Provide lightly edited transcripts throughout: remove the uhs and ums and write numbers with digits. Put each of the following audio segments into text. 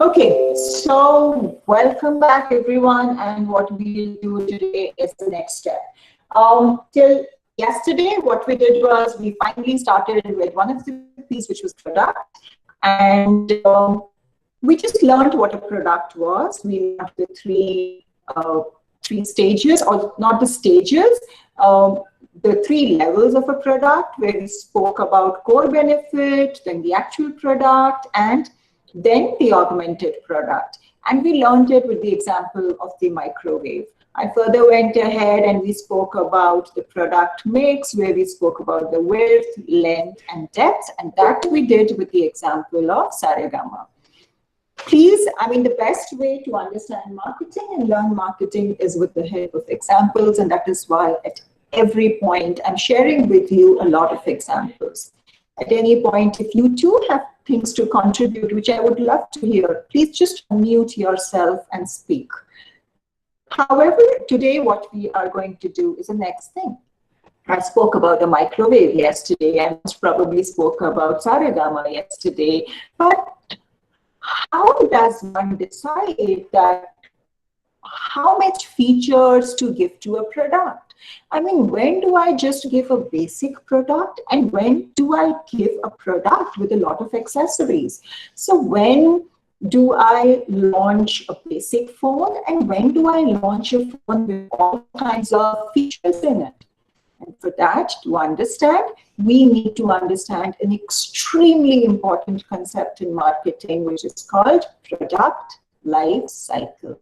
Okay, so welcome back everyone, and what we'll do today is the next step. Till yesterday, what we did was we finally started with one of the P's, which was product, and we just learned what a product was. We learned the three stages, or not the stages, the three levels of a product, where we spoke about core benefit, then the actual product, and then the augmented product. And we learned it with the example of the microwave. I further went ahead and we spoke about the product mix, where we spoke about the width, length, and depth, and that we did with the example of Saregama. Please, the best way to understand marketing and learn marketing is with the help of examples, and that is why at every point I'm sharing with you a lot of examples. At any point, if you too have things to contribute, which I would love to hear, please just unmute yourself and speak. However, today what we are going to do is the next thing. I spoke about the microwave yesterday, I most probably spoke about Saregama yesterday, but how does one decide that how much features to give to a product? When do I just give a basic product, and when do I give a product with a lot of accessories? So when do I launch a basic phone, and when do I launch a phone with all kinds of features in it? And for that, to understand, we need to understand an extremely important concept in marketing, which is called product life cycle.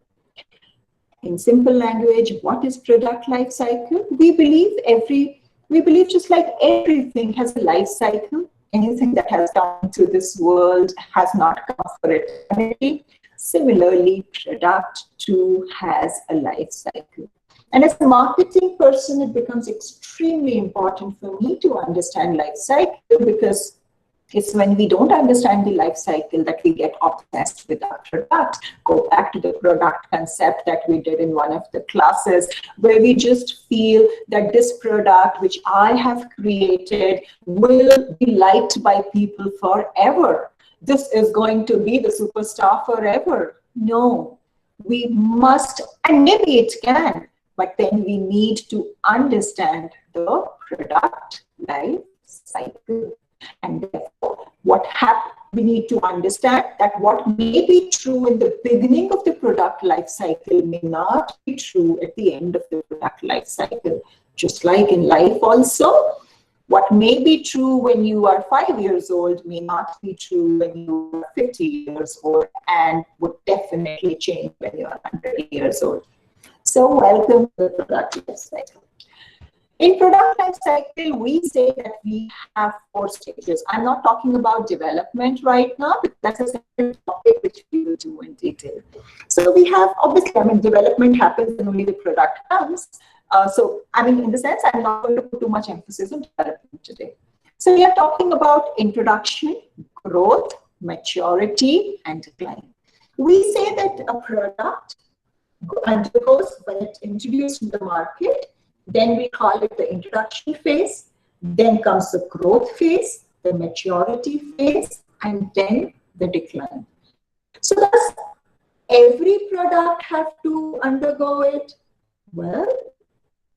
In simple language, what is product life cycle? We believe just like everything has a life cycle. Anything that has come to this world has not come for eternity. Similarly, product too has a life cycle. And as a marketing person, it becomes extremely important for me to understand life cycle, because it's when we don't understand the life cycle that we get obsessed with our product. Go back to the product concept that we did in one of the classes, where we just feel that this product which I have created will be liked by people forever. This is going to be the superstar forever. No, we must, and maybe it can, but then we need to understand the product life cycle. And therefore, we need to understand that what may be true in the beginning of the product life cycle may not be true at the end of the product life cycle. Just like in life also, what may be true when you are 5 years old may not be true when you are 50 years old, and would definitely change when you are 100 years old. So welcome to the product life cycle. In product life cycle, we say that we have 4 stages. I'm not talking about development right now, but that's a separate topic which we will do in detail. So we have, obviously, development happens when only the product comes. In the sense, I'm not going to put too much emphasis on development today. So we are talking about introduction, growth, maturity, and decline. We say that a product undergoes, when it's introduced to the market, then we call it the introduction phase, then comes the growth phase, the maturity phase, and then the decline. So does every product have to undergo it? Well,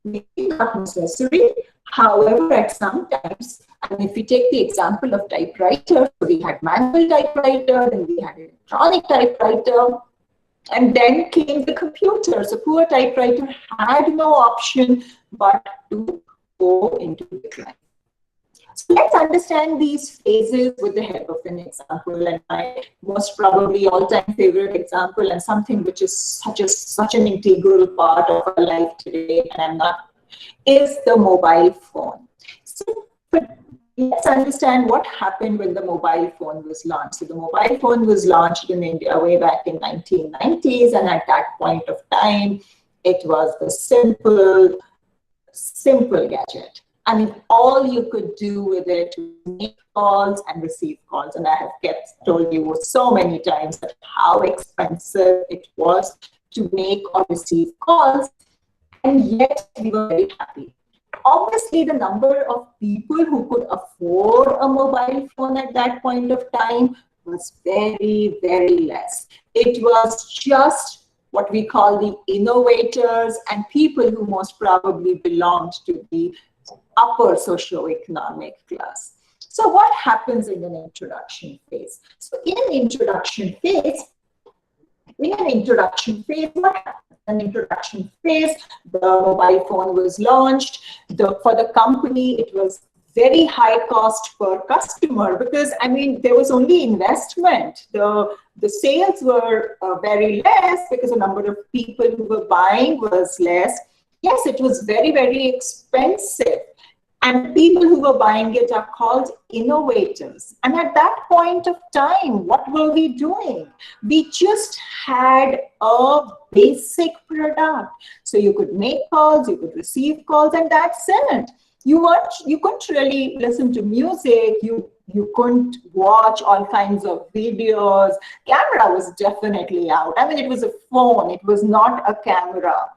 maybe not necessary. However, at some times, if we take the example of typewriter, so we had manual typewriter, then we had electronic typewriter, and then came the computer. So poor typewriter had no option but to go into decline. So let's understand these phases with the help of an example. And my most probably all-time favorite example, and something which is such an integral part of our life today, is the mobile phone. So let's understand what happened when the mobile phone was launched. So the mobile phone was launched in India way back in 1990s, and at that point of time, it was the simple gadget. All you could do with it was make calls and receive calls. And I have told you so many times that how expensive it was to make or receive calls, and yet we were very happy. Obviously, the number of people who could afford a mobile phone at that point of time was very, very less. It was just what we call the innovators and people who most probably belonged to the upper socioeconomic class. So what happens in an introduction phase? So in an introduction phase, what happens? An introduction phase, the mobile phone was launched. For the company, it was very high cost per customer because, I mean, there was only investment. The sales were very less because the number of people who were buying was less. Yes, it was very, very expensive. And people who were buying it are called innovators. And at that point of time, what were we doing? We just had a basic product. So you could make calls, you could receive calls, and that's it. You couldn't really listen to music. You couldn't watch all kinds of videos. Camera was definitely out. I mean, it was a phone. It was not a camera.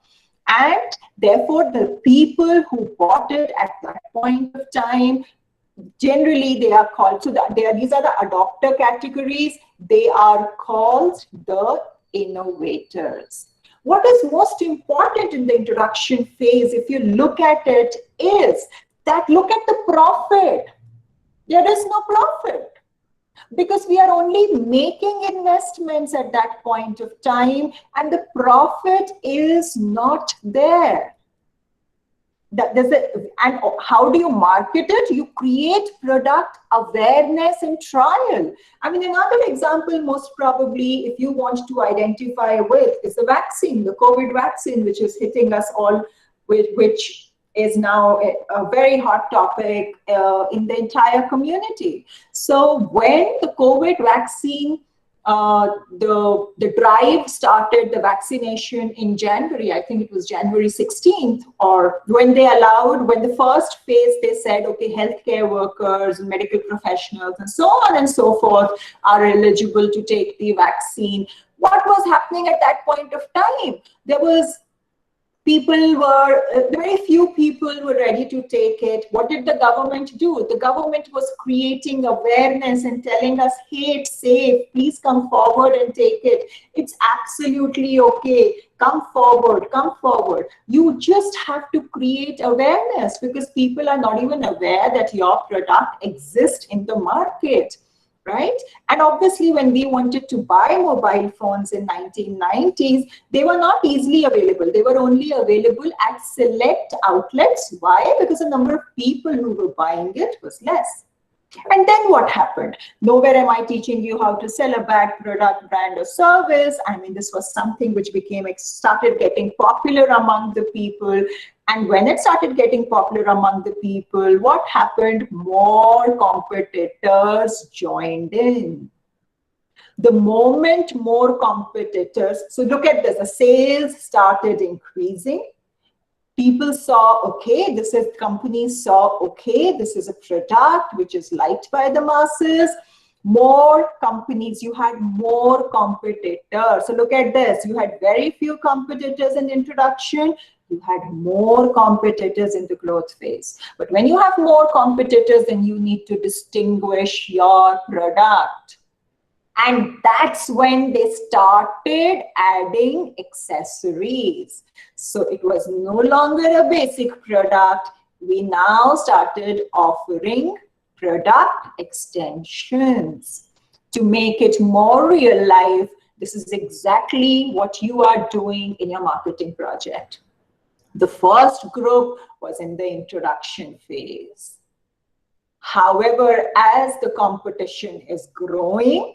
And therefore, the people who bought it at that point of time, generally they are called, so these are the adopter categories. They are called the innovators. What is most important in the introduction phase, if you look at it, is that look at the profit. There is no profit, because we are only making investments at that point of time and the profit is not there. And how do you market it? You create product awareness and trial. I mean, another example, most probably, if you want to identify with, is the vaccine, the COVID vaccine, which is hitting us all, which is now a very hot topic in the entire community. So when the COVID vaccine, the drive started, the vaccination in January, I think it was January 16th, or when the first phase, they said, okay, healthcare workers, medical professionals, and so on and so forth are eligible to take the vaccine. What was happening at that point of time? Very few people were ready to take it. What did the government do? The government was creating awareness and telling us, hey, it's safe. Please come forward and take it. It's absolutely okay. Come forward, come forward. You just have to create awareness because people are not even aware that your product exists in the market. Right? And obviously, when we wanted to buy mobile phones in 1990s, they were not easily available. They were only available at select outlets. Why? Because the number of people who were buying it was less. And then what happened? Nowhere am I teaching you how to sell a bad product, brand, or service. I mean, this was something which started getting popular among the people. And when it started getting popular among the people, what happened? More competitors joined in. The moment more competitors, so look at this, the sales started increasing. People saw, okay, companies saw, okay, this is a product which is liked by the masses. More companies, you had more competitors. So look at this, you had very few competitors in introduction, you had more competitors in the growth phase. But when you have more competitors, then you need to distinguish your product. And that's when they started adding accessories. So it was no longer a basic product. We now started offering product extensions to make it more real life. This is exactly what you are doing in your marketing project. The first group was in the introduction phase. However, as the competition is growing,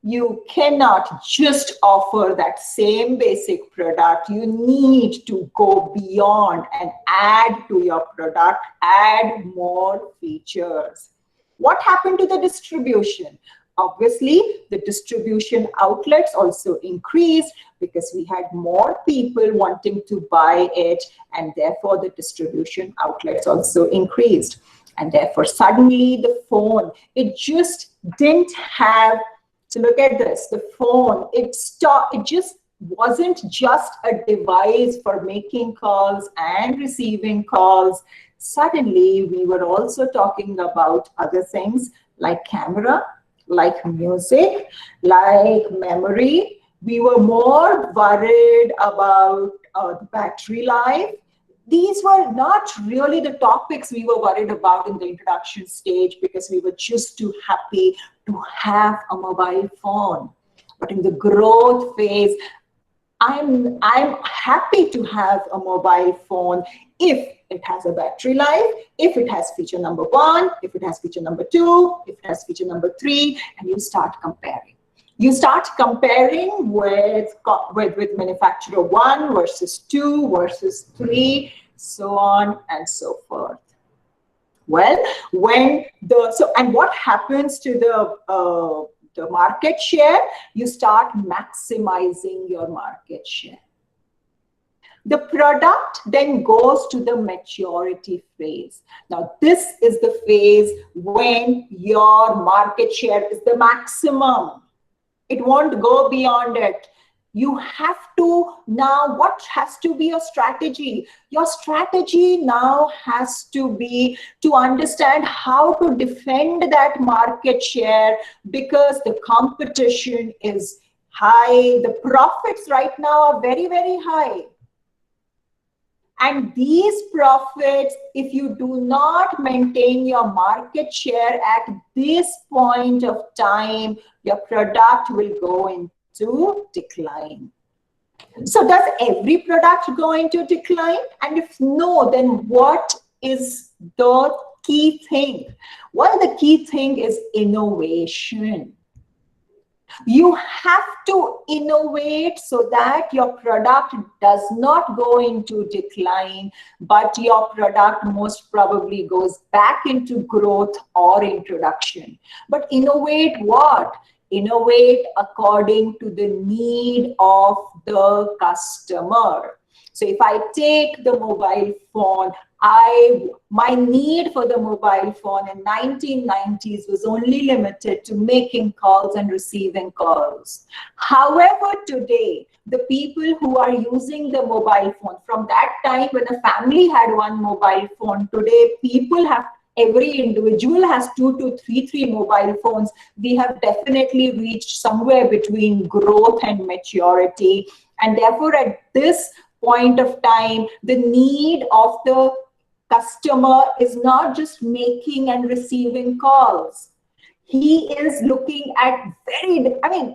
you cannot just offer that same basic product. You need to go beyond and add to your product, add more features. What happened to the distribution? Obviously, the distribution outlets also increased because we had more people wanting to buy it, and therefore the distribution outlets also increased. And therefore, suddenly the phone, it just didn't have. So look at this, the phone, it just wasn't just a device for making calls and receiving calls. Suddenly, we were also talking about other things like camera, like music, like memory. We were more worried about the battery life. These were not really the topics we were worried about in the introduction stage, because we were just too happy to have a mobile phone. But in the growth phase, I'm happy to have a mobile phone if it has a battery life, if it has feature number 1, if it has feature number 2, if it has feature number 3, and you start comparing. You start comparing with manufacturer 1 versus 2 versus 3, so on and so forth. Well, and what happens to the market share? You start maximizing your market share. The product then goes to the maturity phase. Now, this is the phase when your market share is the maximum. It won't go beyond it. You have to now, what has to be your strategy? Your strategy now has to be to understand how to defend that market share, because the competition is high. The profits right now are very, very high. And these profits, if you do not maintain your market share at this point of time, your product will go into decline. So does every product go into decline? And if no, then what is the key thing? Well, the key thing is innovation. You have to innovate so that your product does not go into decline, but your product most probably goes back into growth or introduction. But innovate what? Innovate according to the need of the customer. So if I take the mobile phone, my need for the mobile phone in 1990s was only limited to making calls and receiving calls. However, today, the people who are using the mobile phone, from that time when a family had one mobile phone, today people have, every individual has 2 to 3 mobile phones. We have definitely reached somewhere between growth and maturity. And therefore, at this point of time, the need of the customer is not just making and receiving calls. He is looking at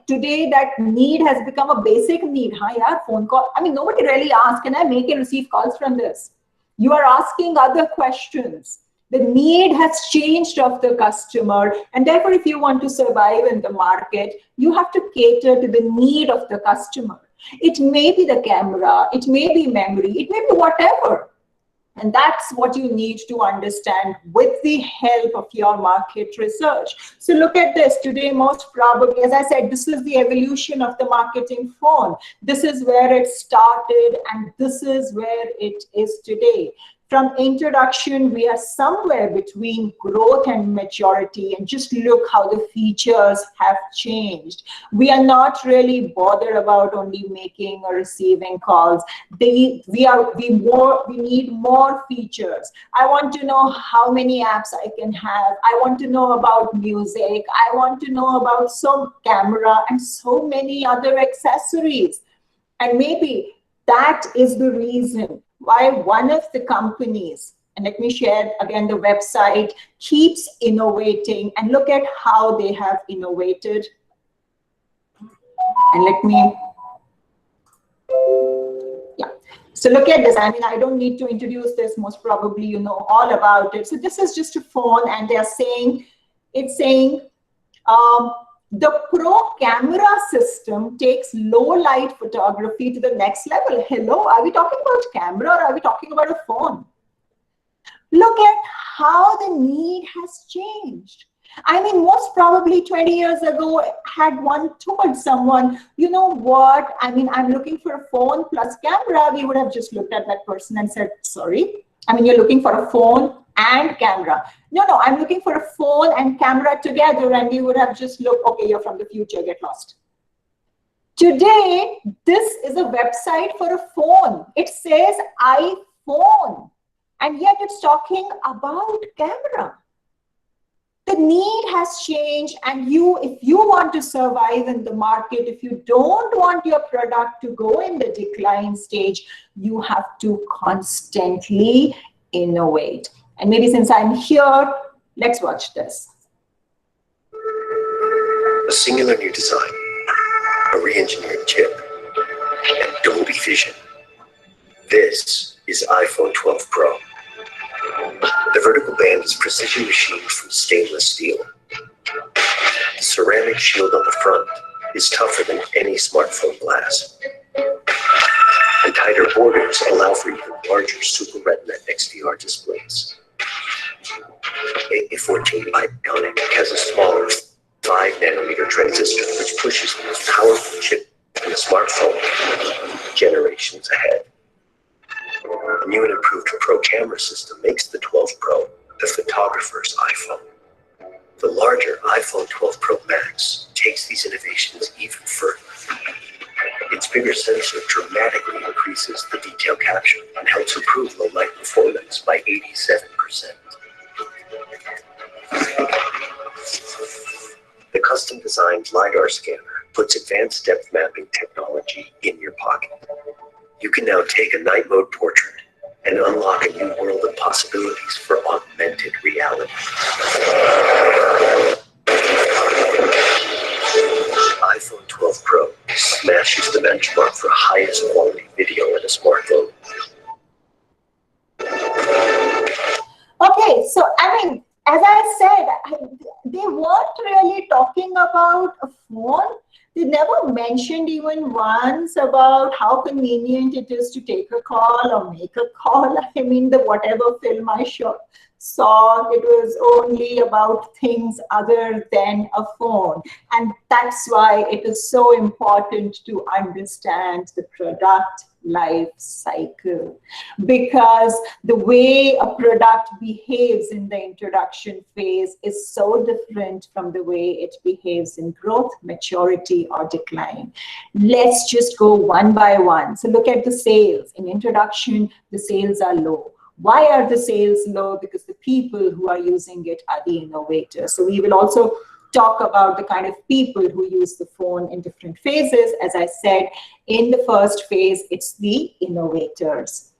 today that need has become a basic need. Hi, yaar, phone call. Nobody really asks, can I make and receive calls from this? You are asking other questions. The need has changed of the customer, and therefore, if you want to survive in the market, you have to cater to the need of the customer. It may be the camera, it may be memory, it may be whatever. And that's what you need to understand with the help of your market research. So look at this. Today, most probably, as I said, this is the evolution of the marketing phone. This is where it started, and this is where it is today. From introduction, we are somewhere between growth and maturity, and just look how the features have changed. We are not really bothered about only making or receiving calls. We need more features. I want to know how many apps I can have. I want to know about music. I want to know about some camera and so many other accessories. And maybe that is the reason why one of the companies, and let me share again the website, keeps innovating, and look at how they have innovated. And so look at this. I don't need to introduce this. Most probably you know all about it. So this is just a phone, and they're saying, the Pro camera system takes low light photography to the next level. Hello, are we talking about camera or are we talking about a phone? Look at how the need has changed. Most probably 20 years ago, had one told someone, you know what, I'm looking for a phone plus camera, we would have just looked at that person and said, sorry, you're looking for a phone and camera. No, I'm looking for a phone and camera together, and we would have just looked, okay, you're from the future, get lost. Today, this is a website for a phone. It says iPhone, and yet it's talking about camera. The the need has changed, and if you want to survive in the market, if you don't want your product to go in the decline stage, you have to constantly innovate. And maybe since I'm here, let's watch this. A singular new design, a re-engineered chip, and Dolby Vision. This is iPhone 12 Pro. The vertical band is precision machined from stainless steel. The ceramic shield on the front is tougher than any smartphone glass. And tighter borders allow for even larger Super Retina XDR displays. A14 Bionic has a smaller 5nm transistor, which pushes the most powerful chip in the smartphone generations ahead. The new and improved Pro camera system makes the 12 Pro the photographer's iPhone. The larger iPhone 12 Pro Max takes these innovations even further. Its bigger sensor dramatically increases the detail capture and helps improve low light performance by 87%. The custom-designed LiDAR scanner puts advanced depth mapping technology in your pocket. You can now take a night mode portrait and unlock a new world of possibilities for augmented reality. iPhone 12 Pro smashes the benchmark for highest quality video in a smartphone. Okay, so I mean, as I said, they weren't really talking about a phone. They never mentioned even once about how convenient it is to take a call or make a call. I mean, whatever film I saw, it was only about things other than a phone. And that's why it is so important to understand the product life cycle, because the way a product behaves in the introduction phase is so different from the way it behaves in growth, maturity, or decline. Let's just go one by one. So look at the sales. In introduction, the sales are low. Why are the sales low? Because the people who are using it are the innovators. So we will also talk about the kind of people who use the phone in different phases. As I said, in the first phase, it's the innovators.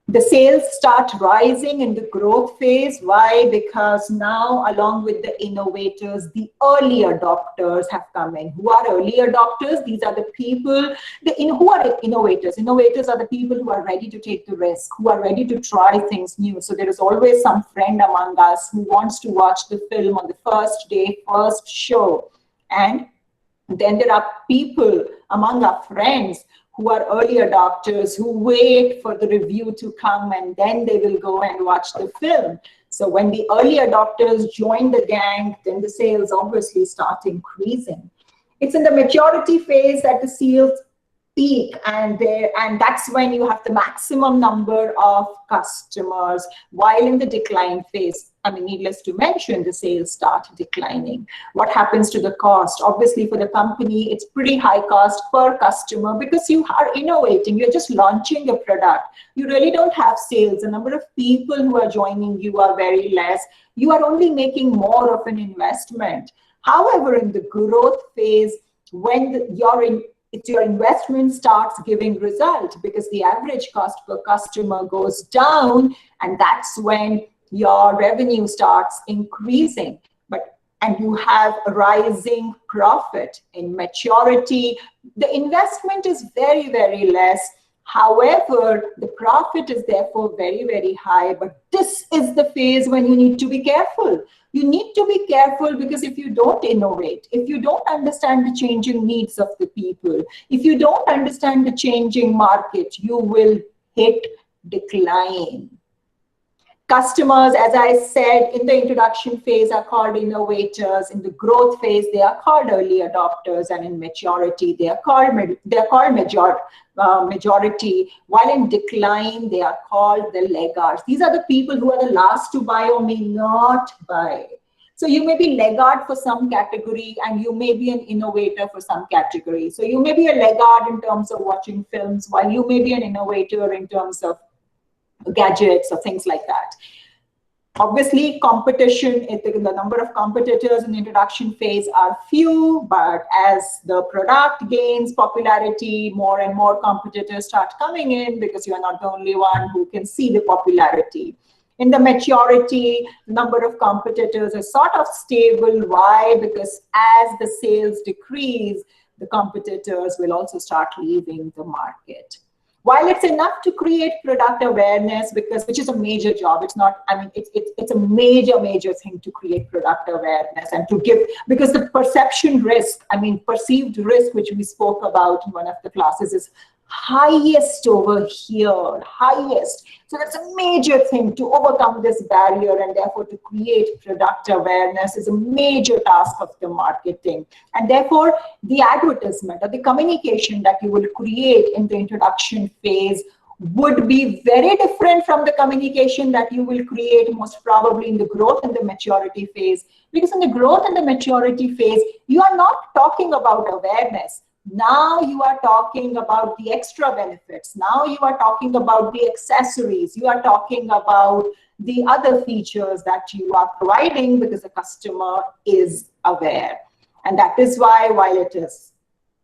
The sales start rising in the growth phase. Why? Because now, along with the innovators, the early adopters have come in. Who are early adopters? These are the people, who are innovators? Innovators are the people who are ready to take the risk, who are ready to try things new. So there is always some friend among us who wants to watch the film on the first day, first show. And then there are people among our friends who are early adopters, who wait for the review to come and then they will go and watch the film. So when the early adopters join the gang, then the sales obviously start increasing. It's in the maturity phase that the sales peak, and that's when you have the maximum number of customers, while in the decline phase, I mean, needless to mention, the sales start declining. What happens to the cost? Obviously, for the company, it's pretty high cost per customer because you are innovating. You're just launching a product. You really don't have sales. The number of people who are joining you are very less. You are only making more of an investment. However, in the growth phase, when your investment starts giving result, because the average cost per customer goes down, and that's when your revenue starts increasing, and you have a rising profit. In maturity, the investment is very, very less. However, the profit is therefore very, very high. But this is the phase when you need to be careful. You need to be careful because if you don't innovate, if you don't understand the changing needs of the people, if you don't understand the changing market, you will hit decline. Customers, as I said, in the introduction phase are called innovators. In the growth phase, they are called early adopters, and in maturity, they are called majority. While in decline, they are called the laggards. These are the people who are the last to buy or may not buy. So you may be laggard for some category, and you may be an innovator for some category. So you may be a laggard in terms of watching films, while you may be an innovator in terms of gadgets or things like that. Obviously, competition, the number of competitors in the introduction phase are few, but as the product gains popularity, more and more competitors start coming in because you are not the only one who can see the popularity. In the maturity, number of competitors is sort of stable. Why? Because as the sales decrease, the competitors will also start leaving the market. While it's enough to create product awareness, which is a major job, it's not, I mean, it's a major thing to create product awareness and to give, because the perception risk, I mean, perceived risk, which we spoke about in one of the classes, is highest over here, highest. So that's a major thing to overcome this barrier, and therefore to create product awareness is a major task of the marketing. And therefore the advertisement or the communication that you will create in the introduction phase would be very different from the communication that you will create most probably in the growth and the maturity phase. Because in the growth and the maturity phase, you are not talking about awareness. Now you are talking about the extra benefits. Now you are talking about the accessories. You are talking about the other features that you are providing because the customer is aware. And that is why, while it is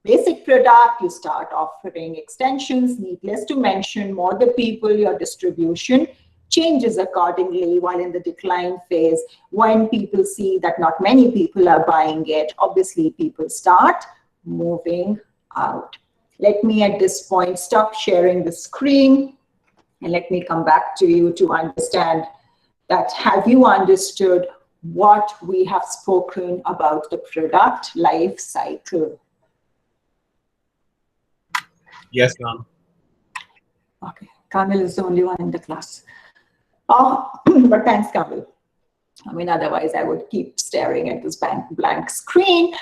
basic product, you start offering extensions. Needless to mention, more the people, your distribution changes accordingly. While in the decline phase, when people see that not many people are buying it, obviously people start moving out. Let me at this point stop sharing the screen and let me come back to you to understand that have you understood what we have spoken about the product life cycle? Yes, ma'am. Okay, Kamil is the only one in the class. Oh, but thanks, Kamil. I mean, otherwise I would keep staring at this blank screen.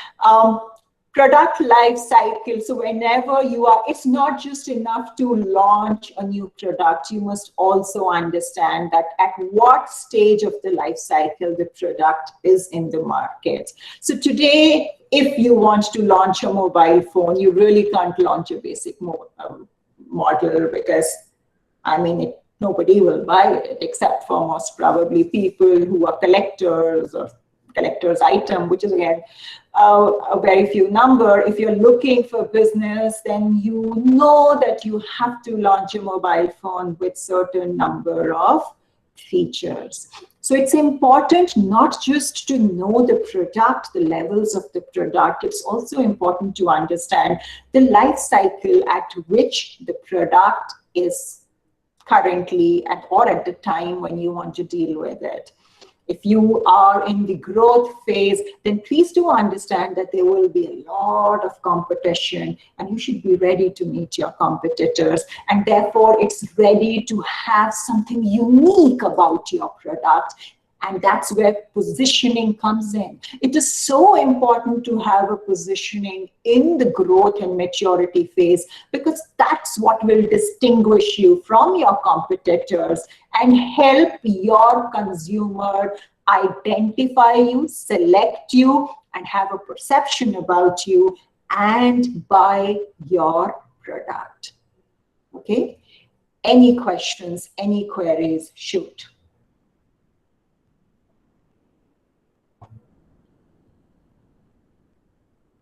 Product life cycle. So whenever you are, it's not just enough to launch a new product. You must also understand that at what stage of the life cycle the product is in the market. So today, if you want to launch a mobile phone, you really can't launch a basic model because, I mean, nobody will buy it except for most probably people who are collectors or collector's item, which is again a very few number. If you're looking for business, then you know that you have to launch a mobile phone with certain number of features. So it's important not just to know the product, the levels of the product, it's also important to understand the life cycle at which the product is currently at or at the time when you want to deal with it. If you are in the growth phase, then please do understand that there will be a lot of competition and you should be ready to meet your competitors. And therefore, it's ready to have something unique about your product. And that's where positioning comes in. It is so important to have a positioning in the growth and maturity phase because that's what will distinguish you from your competitors and help your consumer identify you, select you, and have a perception about you and buy your product. Okay? Any questions, any queries, shoot.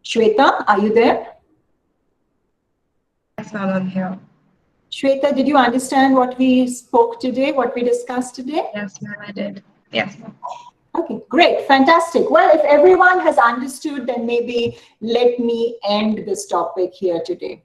Shweta, are you there? Yes, ma'am, I'm here. Shweta, did you understand what we spoke today, what we discussed today? Yes, ma'am, I did. Yes, ma'am. Okay, great, fantastic. Well, if everyone has understood, then maybe let me end this topic here today.